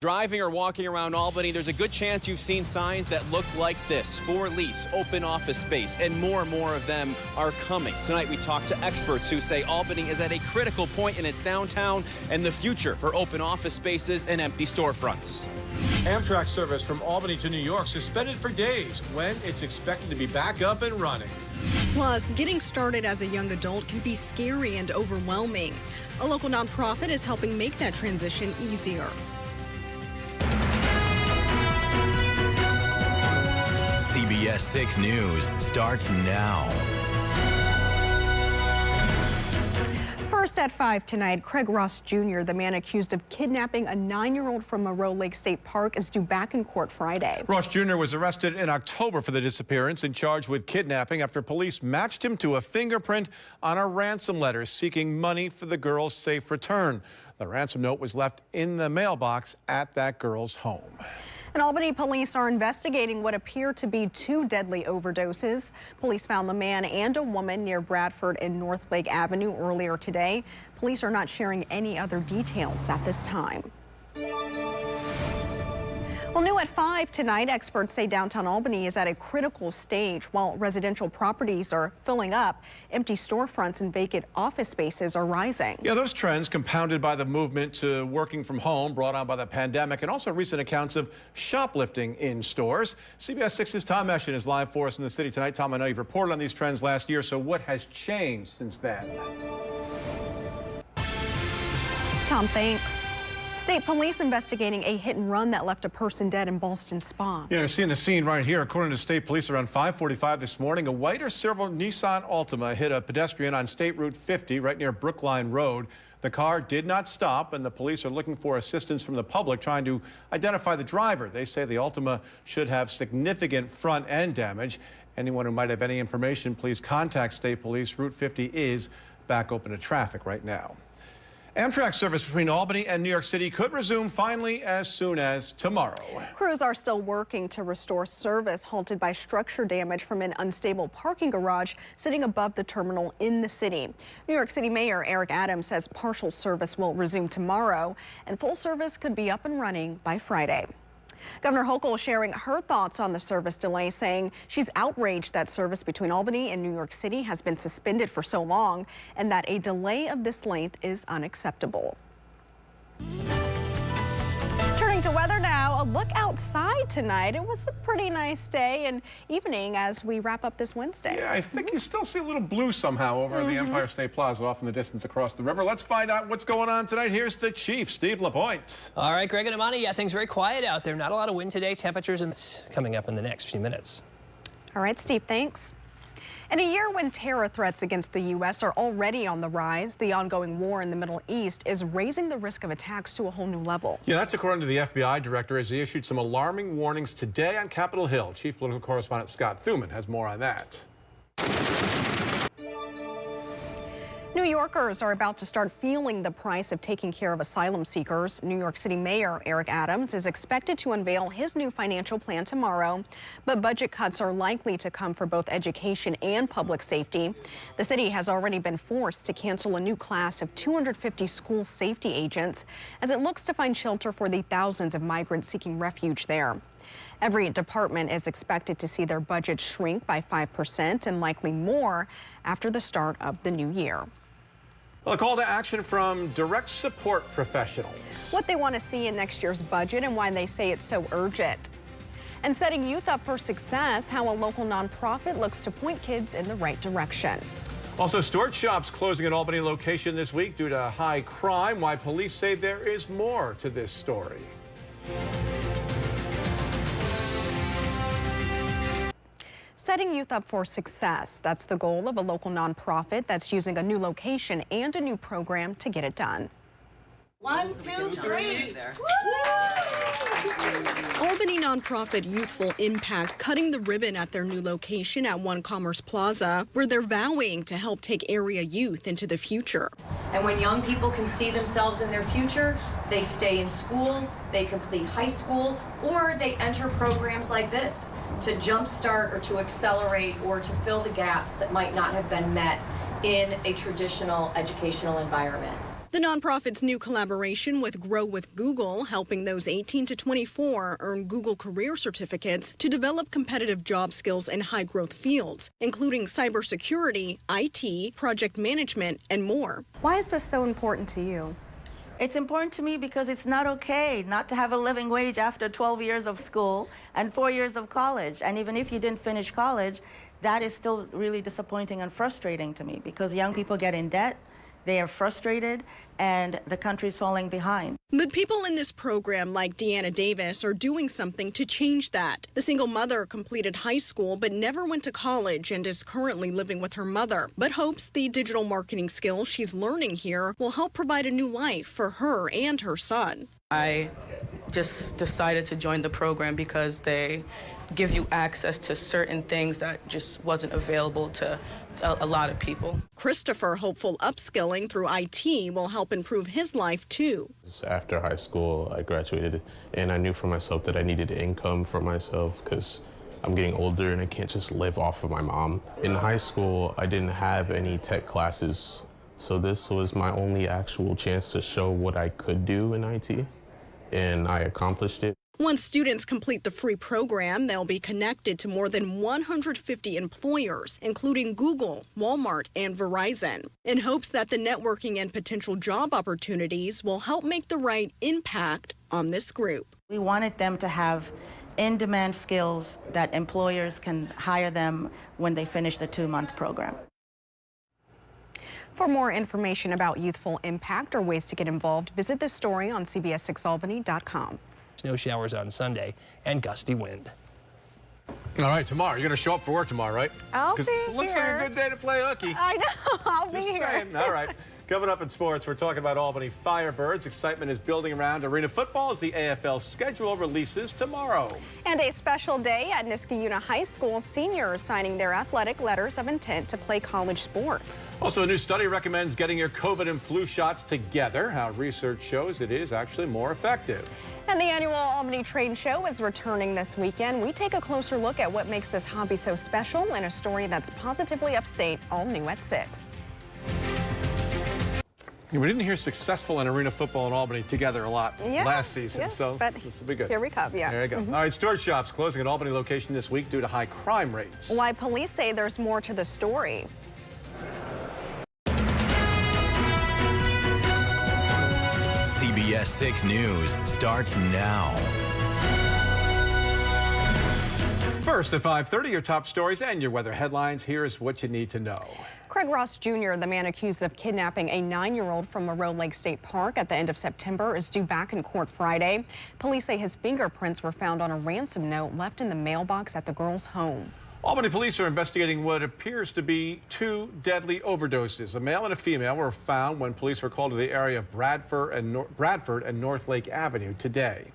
Driving or walking around Albany, there's a good chance you've seen signs that look like this: for lease, open office space, and more of them are coming. Tonight we talk to experts who say Albany is at a critical point in its downtown and the future for open office spaces and empty storefronts. Amtrak service from Albany to New York suspended for days when it's expected to be back up and running. Plus, getting started as a young adult can be scary and overwhelming. A local nonprofit is helping make that transition easier. CBS 6 News starts now. First at 5 tonight, Craig Ross Jr., the man accused of kidnapping a 9-year-old from Moreau Lake State Park, is due back in court Friday. Ross Jr. was arrested in October for the disappearance and charged with kidnapping after police matched him to a fingerprint on a ransom letter seeking money for the girl's safe return. The ransom note was left in the mailbox at that girl's home. And Albany police are investigating what appear to be 2 deadly overdoses. Police found the man and a woman near Bradford and North Lake Avenue earlier today. Police are not sharing any other details at this time. Well, new at 5 tonight, experts say downtown Albany is at a critical stage. While residential properties are filling up, empty storefronts and vacant office spaces are rising. Yeah, those trends compounded by the movement to working from home brought on by the pandemic and also recent accounts of shoplifting in stores. CBS 6's Tom Eshin is live for us in the city tonight. Tom, I know you've reported on these trends last year, so what has changed since then? Tom, thanks. State police investigating a hit and run that left a person dead in Ballston Spa. Yeah, you're seeing the scene right here. According to state police, around 5:45 this morning, a white or silver Nissan Altima hit a pedestrian on State Route 50 right near Brookline Road. The car did not stop, and the police are looking for assistance from the public trying to identify the driver. They say the Altima should have significant front end damage. Anyone who might have any information, please contact state police. Route 50 is back open to traffic right now. Amtrak service between Albany and New York City could resume finally as soon as tomorrow. Crews are still working to restore service halted by structure damage from an unstable parking garage sitting above the terminal in the city. New York City Mayor Eric Adams says partial service will resume tomorrow and full service could be up and running by Friday. Governor Hochul sharing her thoughts on the service delay, saying she's outraged that service between Albany and New York City has been suspended for so long and that a delay of this length is unacceptable. Turning to weather now, a look outside tonight. It was a pretty nice day and evening as we wrap up this Wednesday. Yeah, I think you still see a little blue somehow over the Empire State Plaza off in the distance across the river. Let's find out what's going on tonight. Here's the chief, Steve LaPointe. All right, Greg and Amani, yeah, things very quiet out there. Not a lot of wind today. Temperatures coming up in the next few minutes. All right, Steve, thanks. In a year when terror threats against the U.S. are already on the rise, the ongoing war in the Middle East is raising the risk of attacks to a whole new level. Yeah, that's according to the FBI director as he issued some alarming warnings today on Capitol Hill. Chief political correspondent Scott Thuman has more on that. New Yorkers are about to start feeling the price of taking care of asylum seekers. New York City Mayor Eric Adams is expected to unveil his new financial plan tomorrow, but budget cuts are likely to come for both education and public safety. The city has already been forced to cancel a new class of 250 school safety agents as it looks to find shelter for the thousands of migrants seeking refuge there. Every department is expected to see their budget shrink by 5% and likely more after the start of the new year. Well, a call to action from direct support professionals. What they want to see in next year's budget and why they say it's so urgent. And setting youth up for success, how a local nonprofit looks to point kids in the right direction. Also, storage shops closing at Albany location this week due to high crime. Why police say there is more to this story. Setting youth up for success. That's the goal of a local nonprofit that's using a new location and a new program to get it done. 1, 2, 3. Albany nonprofit Youthful Impact cutting the ribbon at their new location at One Commerce Plaza, where they're vowing to help take area youth into the future. And when young people can see themselves in their future, they stay in school, they complete high school, or they enter programs like this to jumpstart or to accelerate or to fill the gaps that might not have been met in a traditional educational environment. The nonprofit's new collaboration with Grow with Google, helping those 18 to 24 earn Google Career Certificates to develop competitive job skills in high-growth fields, including cybersecurity, IT, project management, and more. Why is this so important to you? It's important to me because it's not okay not to have a living wage after 12 years of school and 4 years of college. And even if you didn't finish college, that is still really disappointing and frustrating to me because young people get in debt, they are frustrated, and the country's falling behind. But people in this program, like Deanna Davis, are doing something to change that. The single mother completed high school but never went to college and is currently living with her mother, but hopes the digital marketing skills she's learning here will help provide a new life for her and her son. I just decided to join the program because they give you access to certain things that just wasn't available to a lot of people. Christopher, hopeful upskilling through IT will help improve his life too. After high school, I graduated and I knew for myself that I needed income for myself because I'm getting older and I can't just live off of my mom. In high school, I didn't have any tech classes, so this was my only actual chance to show what I could do in IT, and I accomplished it. Once students complete the free program, they'll be connected to more than 150 employers, including Google, Walmart, and Verizon, in hopes that the networking and potential job opportunities will help make the right impact on this group. We wanted them to have in-demand skills that employers can hire them when they finish the 2-month program. For more information about Youthful Impact or ways to get involved, visit this story on CBS6Albany.com. Snow showers on Sunday and gusty wind. All right, tomorrow. You're going to show up for work tomorrow, right? I'll be it looks here. like a good day to play hooky. I know, I'll Just be here. saying. All right. Coming up in sports, we're talking about Albany Firebirds. Excitement is building around Arena football as the AFL schedule releases tomorrow. And a special day at Niskayuna High School, seniors signing their athletic letters of intent to play college sports. Also, a new study recommends getting your COVID and flu shots together. How research shows it is actually more effective. And the annual Albany Trade Show is returning this weekend. We take a closer look at what makes this hobby so special in a story that's positively upstate, all new at 6. We didn't hear successful in arena football in Albany together a lot last season, yes, so but this will be good. Here we come, yeah. There you go. All right, Stuart Shops closing at Albany location this week due to high crime rates. Why police say there's more to the story. CBS 6 News starts now. First at 5:30, your top stories and your weather headlines. Here's what you need to know. Craig Ross Jr., the man accused of kidnapping a 9-year-old from Moreau Lake State Park at the end of September, is due back in court Friday. Police say his fingerprints were found on a ransom note left in the mailbox at the girl's home. Albany police are investigating what appears to be 2 deadly overdoses. A male and a female were found when police were called to the area of Bradford and North Lake Avenue today.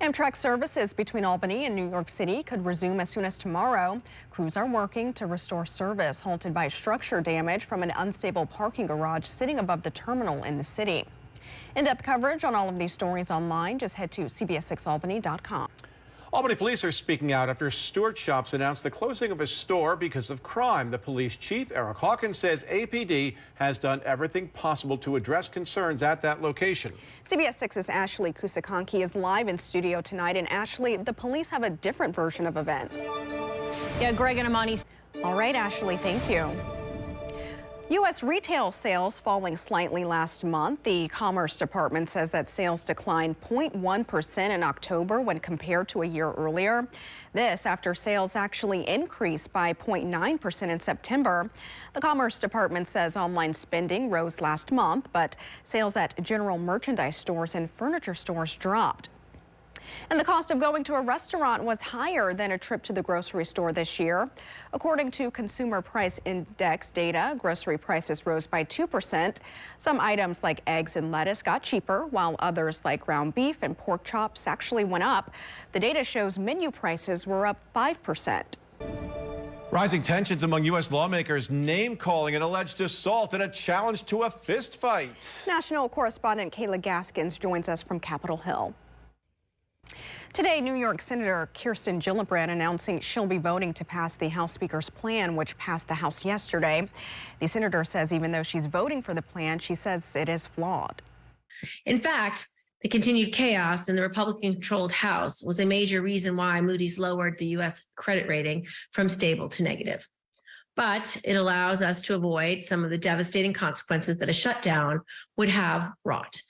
Amtrak services between Albany and New York City could resume as soon as tomorrow. Crews are working to restore service halted by structure damage from an unstable parking garage sitting above the terminal in the city. In-depth coverage on all of these stories online. Just head to CBS6Albany.com. Albany police are speaking out after Stuart Shops announced the closing of a store because of crime. The police chief, Eric Hawkins, says APD has done everything possible to address concerns at that location. CBS 6's Ashley Kusakonki is live in studio tonight. And Ashley, the police have a different version of events. Yeah, Greg and Amani. All right, Ashley, thank you. U.S. retail sales falling slightly last month. The Commerce Department says that sales declined 0.1% in October when compared to a year earlier. This after sales actually increased by 0.9% in September. The Commerce Department says online spending rose last month, but sales at general merchandise stores and furniture stores dropped. And the cost of going to a restaurant was higher than a trip to the grocery store this year. According to Consumer Price Index data, grocery prices rose by 2%. Some items like eggs and lettuce got cheaper, while others like ground beef and pork chops actually went up. The data shows menu prices were up 5%. Rising tensions among U.S. lawmakers, name-calling an alleged assault and a challenge to a fist fight. National correspondent Kayla Gaskins joins us from Capitol Hill. Today, New York Senator Kirsten Gillibrand announcing she'll be voting to pass the House Speaker's plan, which passed the House yesterday. The senator says even though she's voting for the plan, she says it is flawed. In fact, the continued chaos in the Republican-controlled House was a major reason why Moody's lowered the U.S. credit rating from stable to negative. But it allows us to avoid some of the devastating consequences that a shutdown would have wrought.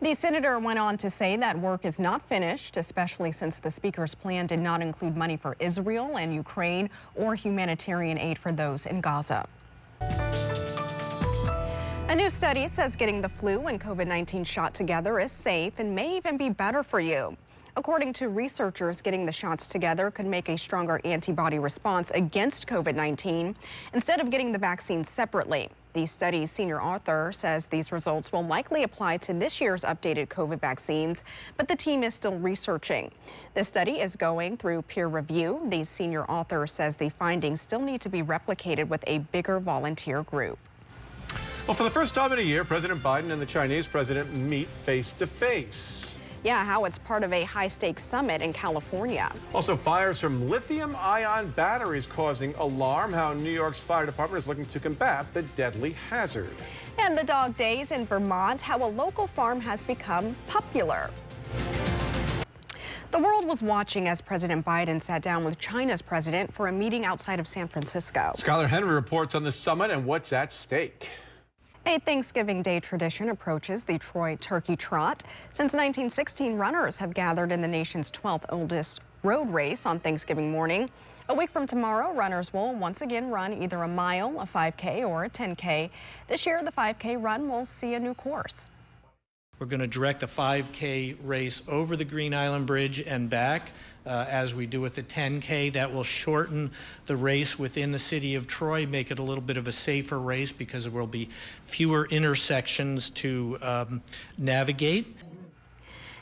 The senator went on to say that work is not finished, especially since the Speaker's plan did not include money for Israel and Ukraine or humanitarian aid for those in Gaza. A new study says getting the flu and COVID-19 shot together is safe and may even be better for you. According to researchers, getting the shots together could make a stronger antibody response against COVID-19 instead of getting the vaccine separately. The study's senior author says these results will likely apply to this year's updated COVID vaccines, but the team is still researching. The study is going through peer review. The senior author says the findings still need to be replicated with a bigger volunteer group. Well, for the first time in a year, President Biden and the Chinese president meet face to face. Yeah, how it's part of a high-stakes summit in California. Also, fires from lithium-ion batteries causing alarm. How New York's fire department is looking to combat the deadly hazard. And the dog days in Vermont, how a local farm has become popular. The world was watching as President Biden sat down with China's president for a meeting outside of San Francisco. Skylar Henry reports on the summit and what's at stake. A Thanksgiving Day tradition approaches the Troy Turkey Trot. Since 1916, runners have gathered in the nation's 12th oldest road race on Thanksgiving morning. A week from tomorrow, runners will once again run either a mile, a 5K, or a 10K. This year, the 5K run will see a new course. We're going to direct the 5K race over the Green Island Bridge and back. As we do with the 10K, that will shorten the race within the city of Troy, make it a little bit of a safer race because there will be fewer intersections to navigate.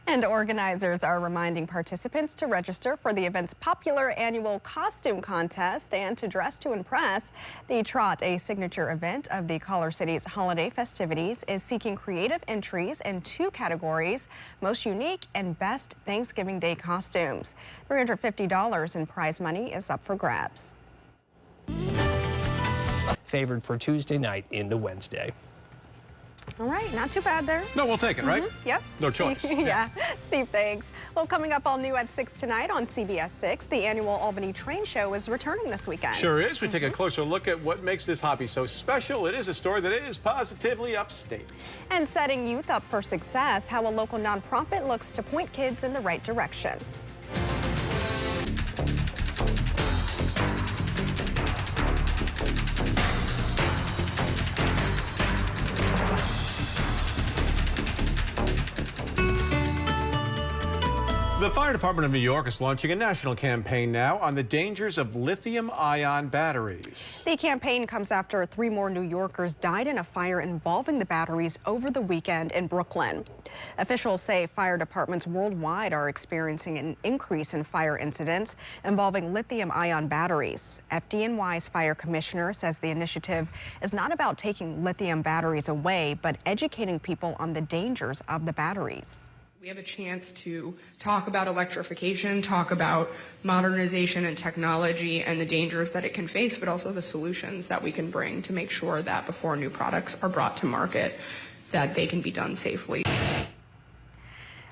And organizers are reminding participants to register for the event's popular annual costume contest and to dress to impress. The Trot, a signature event of the Color City's holiday festivities, is seeking creative entries in 2 categories: most unique and best Thanksgiving Day costumes. $350 in prize money is up for grabs. Favored for Tuesday night into Wednesday. All right, not too bad there. No, we'll take it, right? Yep. No choice. Yeah. Steve, thanks. Well, coming up all new at 6 tonight on CBS 6, the annual Albany Train Show is returning this weekend. Sure is. We take a closer look at what makes this hobby so special. It is a story that is positively upstate. And setting youth up for success, how a local nonprofit looks to point kids in the right direction. The Fire Department of New York is launching a national campaign now on the dangers of lithium-ion batteries. The campaign comes after 3 more New Yorkers died in a fire involving the batteries over the weekend in Brooklyn. Officials say fire departments worldwide are experiencing an increase in fire incidents involving lithium-ion batteries. FDNY's fire commissioner says the initiative is not about taking lithium batteries away, but educating people on the dangers of the batteries. We have a chance to talk about electrification, talk about modernization and technology and the dangers that it can face, but also the solutions that we can bring to make sure that before new products are brought to market, that they can be done safely.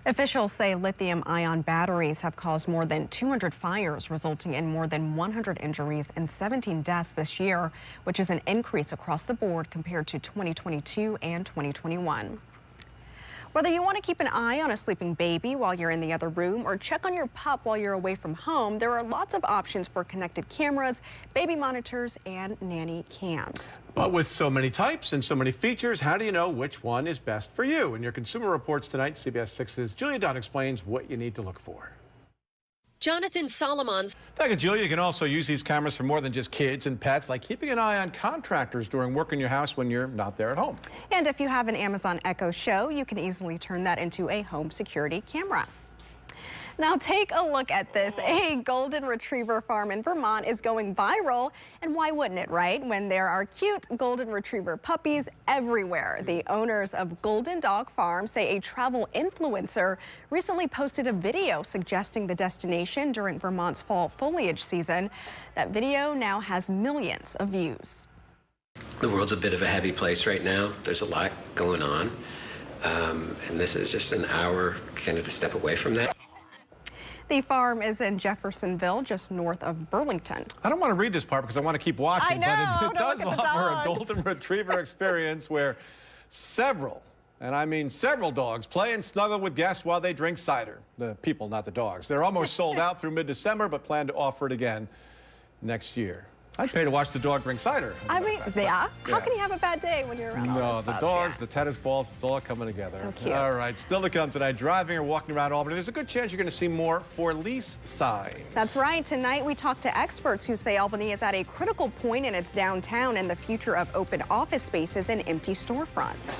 Officials say lithium-ion batteries have caused more than 200 fires, resulting in more than 100 injuries and 17 deaths this year, which is an increase across the board compared to 2022 and 2021. Whether you want to keep an eye on a sleeping baby while you're in the other room or check on your pup while you're away from home, there are lots of options for connected cameras, baby monitors, and nanny cams. But with so many types and so many features, how do you know which one is best for you? In your Consumer Reports tonight, CBS 6's Julia Dunn explains what you need to look for. Jonathan Solomons. Thank you, Julia. You can also use these cameras for more than just kids and pets, like keeping an eye on contractors during work in your house when you're not there at home. And if you have an Amazon Echo Show, you can easily turn that into a home security camera. Now take a look at this. A golden retriever farm in Vermont is going viral. And why wouldn't it, right? When there are cute golden retriever puppies everywhere. The owners of Golden Dog Farm say a travel influencer recently posted a video suggesting the destination during Vermont's fall foliage season. That video now has millions of views. The world's a bit of a heavy place right now. There's a lot going on. And this is just an hour kind of to step away from that. The farm is in Jeffersonville, just north of Burlington. I don't want to read this part because I want to keep watching, I know, but it does look at the offer a dogs. golden retriever experience where several, and I mean several dogs, play and snuggle with guests while they drink cider. The people, not the dogs. They're almost sold out through mid-December, but plan to offer it again next year. I'd pay to watch the dog drink cider. I mean, yeah. How can you have a bad day when you're around all No, those the pups? dogs, the tennis balls, it's all coming together. So cute. All right, still to come tonight, driving or walking around Albany, there's a good chance you're going to see more for lease signs. That's right. Tonight we talk to experts who say Albany is at a critical point in its downtown and the future of open office spaces and empty storefronts.